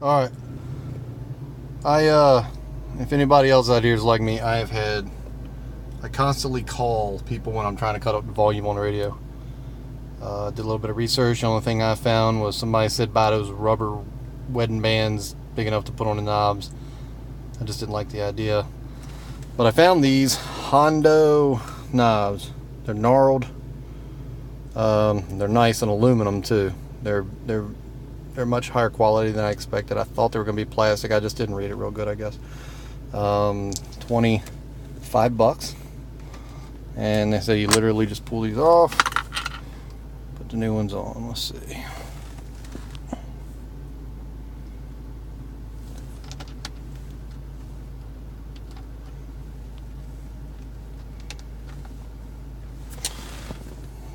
Alright. If anybody else out here is like me, I constantly call people when I'm trying to cut up the volume on the radio. Did a little bit of research. The only thing I found was somebody said buy those rubber wedding bands big enough to put on the knobs. I just didn't like the idea. But I found these Hondo knobs. They're gnarled. They're nice and aluminum too. They're much higher quality than I expected. I thought they were going to be plastic. I just didn't read it real good, I guess. $25. And they say you literally just pull these off, put the new ones on. Let's see.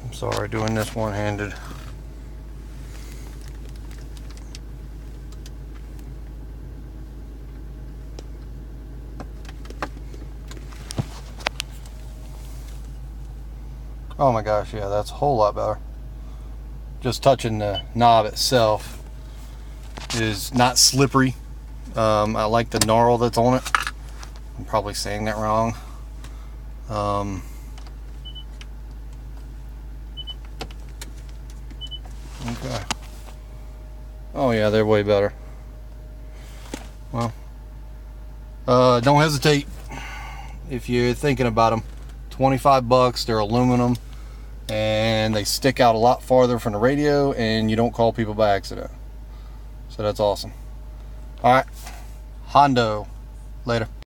I'm sorry, doing this one-handed. Oh my gosh, yeah, that's a whole lot better. Just touching the knob itself is not slippery. I like the gnarl that's on it. I'm probably saying that wrong. Okay. Oh yeah, they're way better. Well, don't hesitate if you're thinking about them. $25. They're aluminum and they stick out a lot farther from the radio, and you don't call people by accident. So that's awesome. All right, Hondo. Later.